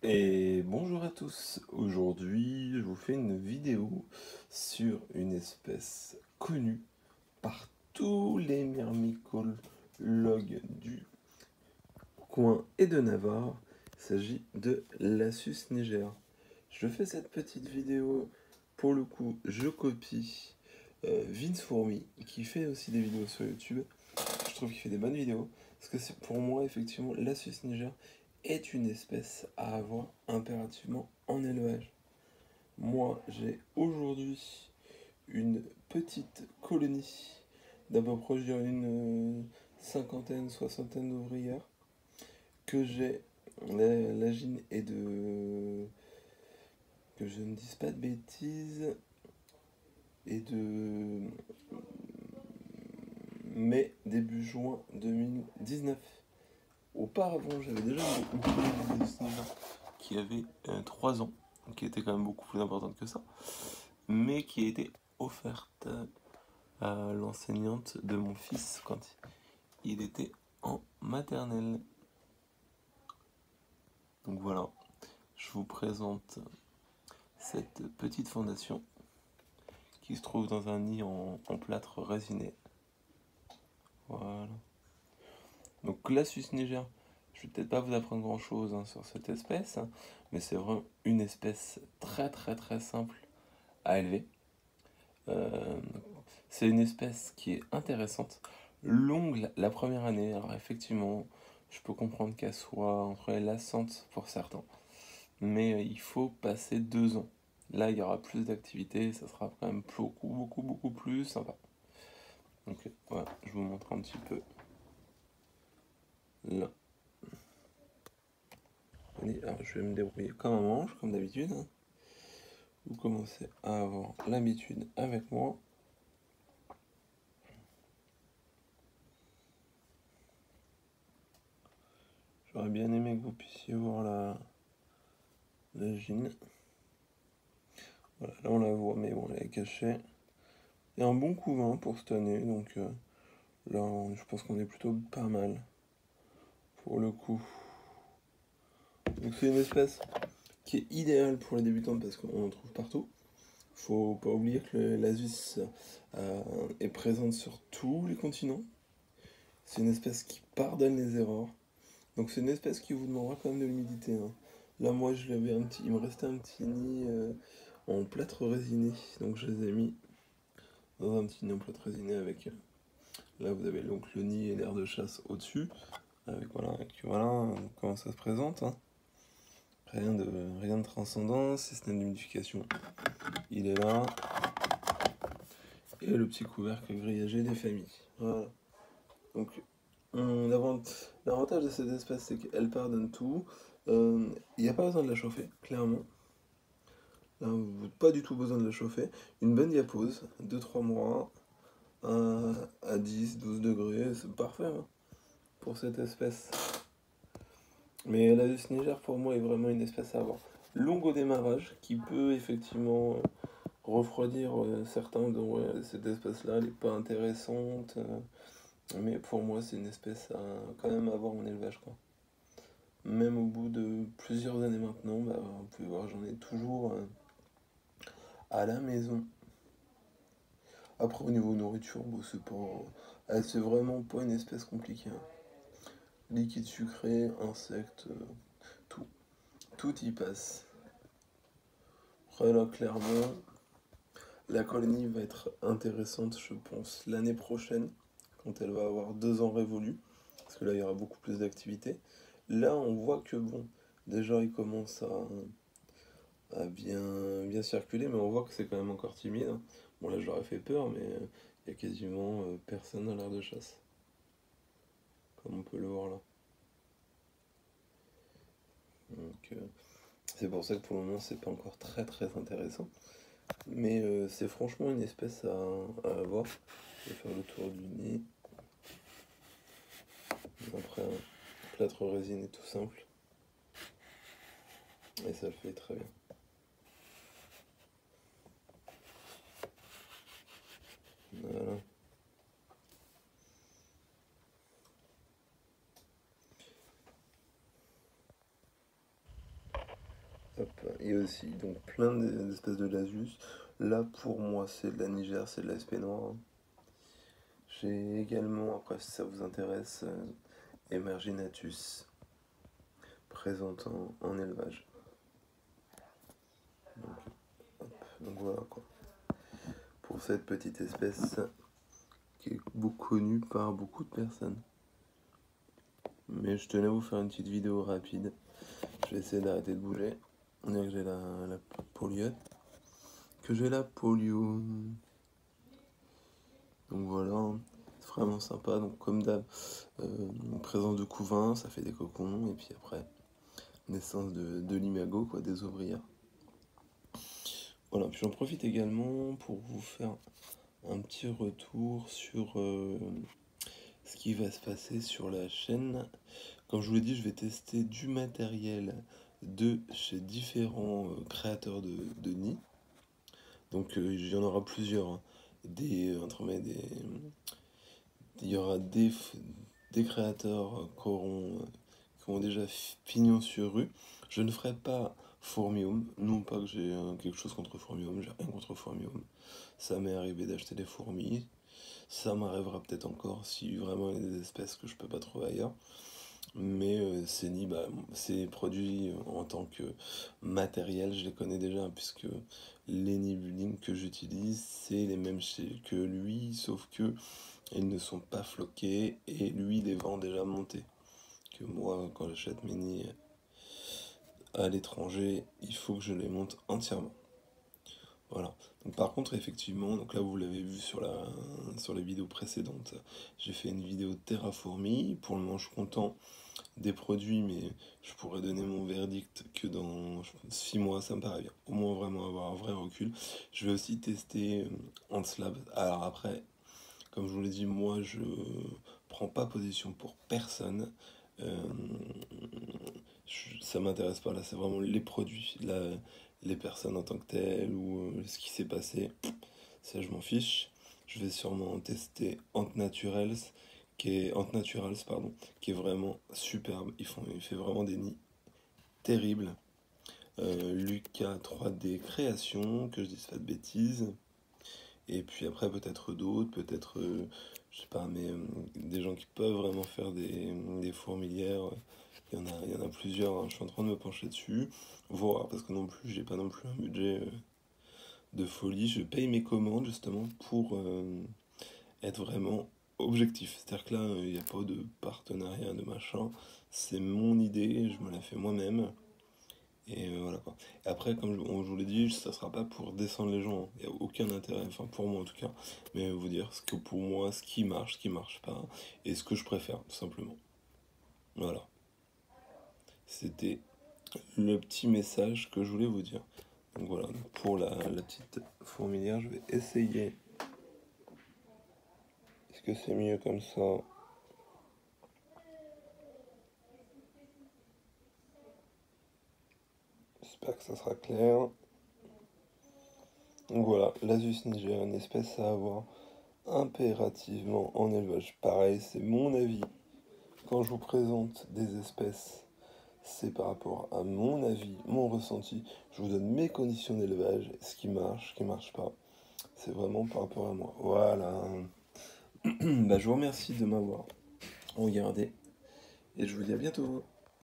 Et bonjour à tous, aujourd'hui je vous fais une vidéo sur une espèce connue par tous les myrmécologues du coin et de Navarre. Il s'agit de l'Assus niger. Je fais cette petite vidéo, pour le coup je copie Vince Fourmi qui fait aussi des vidéos sur YouTube. Je trouve qu'il fait des bonnes vidéos, parce que c'est pour moi effectivement l'Assus niger est une espèce à avoir impérativement en élevage. Moi, j'ai aujourd'hui une petite colonie d'à peu près, je dirais, une cinquantaine, soixantaine d'ouvrières que j'ai. La gine est de. Que je ne dise pas de bêtises. Et de mai, début juin 2019. Auparavant, j'avais déjà une colonie qui avait 3 ans, qui était quand même beaucoup plus importante que ça, mais qui a été offerte à l'enseignante de mon fils quand il était en maternelle. Donc voilà, je vous présente cette petite fondation qui se trouve dans un nid en plâtre résiné. Voilà. Donc l'Assus niger, je vais peut-être pas vous apprendre grand chose sur cette espèce, mais c'est vraiment une espèce très très très simple à élever. Euh, c'est une espèce qui est intéressante, longue la première année. Alors effectivement, je peux comprendre qu'elle soit entre les lassante pour certains, mais il faut passer 2 ans. Là, il y aura plus d'activités, ça sera quand même beaucoup plus sympa. Donc voilà, je vous montre un petit peu là. Alors, je vais me débrouiller comme un manche, comme d'habitude. Vous commencez à avoir l'habitude avec moi. J'aurais bien aimé que vous puissiez voir la gine. Voilà, là on la voit, mais bon, elle est cachée. Il y a un bon couvain pour cette année, donc là je pense qu'on est plutôt pas mal pour le coup. Donc c'est une espèce qui est idéale pour les débutants parce qu'on en trouve partout. Faut pas oublier que l'Asus est présente sur tous les continents. C'est une espèce qui pardonne les erreurs. Donc c'est une espèce qui vous demandera quand même de l'humidité. Là moi il me restait un petit nid en plâtre résiné, donc je les ai mis dans un petit nid en plâtre résiné avec. Là vous avez donc le nid et l'air de chasse au-dessus. Avec voilà comment ça se présente. Rien de transcendant, système d'humidification, il est là. Et le petit couvercle grillagé des familles. Voilà. Donc l'avantage de cette espèce, c'est qu'elle pardonne tout. Il n'y a pas besoin de la chauffer, clairement. Là, vous n'avez pas du tout besoin de la chauffer. Une bonne diapose, 2-3 mois, à 10-12 degrés, c'est parfait pour cette espèce. Mais la Niger, pour moi, est vraiment une espèce à avoir. Longue au démarrage, qui peut effectivement refroidir certains. Donc, ouais, cette espèce-là, elle n'est pas intéressante. Mais pour moi, c'est une espèce à quand même avoir en élevage, quoi. Même au bout de plusieurs années maintenant, bah, vous pouvez voir, j'en ai toujours à la maison. Après, au niveau nourriture, bon, c'est vraiment pas une espèce compliquée. Liquide sucré, insectes, tout. Tout y passe. Après, là, clairement, la colonie va être intéressante, je pense, l'année prochaine, quand elle va avoir 2 ans révolus. Parce que là, il y aura beaucoup plus d'activités. Là, on voit que, bon, déjà, il commence à bien circuler, mais on voit que c'est quand même encore timide. Bon, là, je leur ai fait peur, mais il y a quasiment personne à l'air de chasse. Comme on peut le voir là. Donc, c'est pour ça que pour le moment, c'est pas encore très très intéressant. Mais c'est franchement une espèce à avoir. Je vais faire le tour du nid. Après, un plâtre résiné tout simple. Et ça le fait très bien. Voilà. Hop. Et aussi donc plein d'espèces de lasus. Là pour moi c'est de la Niger, c'est de la SP noire. J'ai également, après si ça vous intéresse, Emerginatus, présent en élevage. Donc, donc voilà quoi. Pour cette petite espèce qui est beaucoup connue par beaucoup de personnes. Mais je tenais à vous faire une petite vidéo rapide. Je vais essayer d'arrêter de bouger. On dirait que j'ai la polio. Que j'ai la polio. Donc voilà, c'est vraiment sympa. Donc comme d'hab, présence de couvain, ça fait des cocons. Et puis après, naissance de l'imago, quoi, des ouvrières. Voilà, puis j'en profite également pour vous faire un petit retour sur ce qui va se passer sur la chaîne. Comme je vous l'ai dit, je vais tester du matériel de chez différents créateurs de nids. Donc il y en aura plusieurs, hein. Il y aura des créateurs qui ont déjà pignon sur rue. Je ne ferai pas Formium, non pas que j'ai quelque chose contre Formium, j'ai rien contre Formium. Ça m'est arrivé d'acheter des fourmis, ça m'arrivera peut-être encore si vraiment il y a des espèces que je peux pas trouver ailleurs. Mais ces produits en tant que matériel, je les connais déjà, hein, puisque les nid building que j'utilise, c'est les mêmes que lui, sauf que ils ne sont pas floqués et lui les vend déjà montés. Que moi, quand j'achète mes nids à l'étranger, il faut que je les monte entièrement. Voilà. Donc, par contre, effectivement, donc là vous l'avez vu sur les vidéos précédentes, j'ai fait une vidéo de terraformie. Pour le moment, je suis content des produits, mais je pourrais donner mon verdict que dans 6 mois, ça me paraît bien. Au moins vraiment avoir un vrai recul. Je vais aussi tester Antslab. Alors après, comme je vous l'ai dit, moi je prends pas position pour personne. Euh, Ça m'intéresse pas là, c'est vraiment les produits, les personnes en tant que telles ou ce qui s'est passé. Ça, je m'en fiche. Je vais sûrement tester Ant Naturals, pardon, qui est vraiment superbe. Il fait vraiment des nids terribles. Lucas 3D Création, que je dise pas de bêtises. Et puis après, peut-être d'autres, peut-être, je sais pas, mais des gens qui peuvent vraiment faire des fourmilières. Il y en a plusieurs, hein. Je suis en train de me pencher dessus. Voir, parce que non plus, j'ai pas non plus un budget de folie. Je paye mes commandes justement pour être vraiment objectif. C'est-à-dire que là, il n'y a pas de partenariat, de machin. C'est mon idée, je me la fais moi-même. Et voilà quoi. Et après, comme je vous l'ai dit, ça sera pas pour descendre les gens, hein. Il n'y a aucun intérêt, enfin pour moi en tout cas, mais vous dire ce que pour moi, ce qui marche pas, et ce que je préfère, tout simplement. Voilà. C'était le petit message que je voulais vous dire. Donc voilà, donc pour la petite fourmilière, je vais essayer. Est-ce que c'est mieux comme ça? J'espère que ça sera clair. Donc voilà, l'Asus niger, une espèce à avoir impérativement en élevage. Pareil, c'est mon avis. Quand je vous présente des espèces, c'est par rapport à mon avis, mon ressenti. Je vous donne mes conditions d'élevage, ce qui marche pas. C'est vraiment par rapport à moi. Voilà. Bah, je vous remercie de m'avoir regardé et je vous dis à bientôt.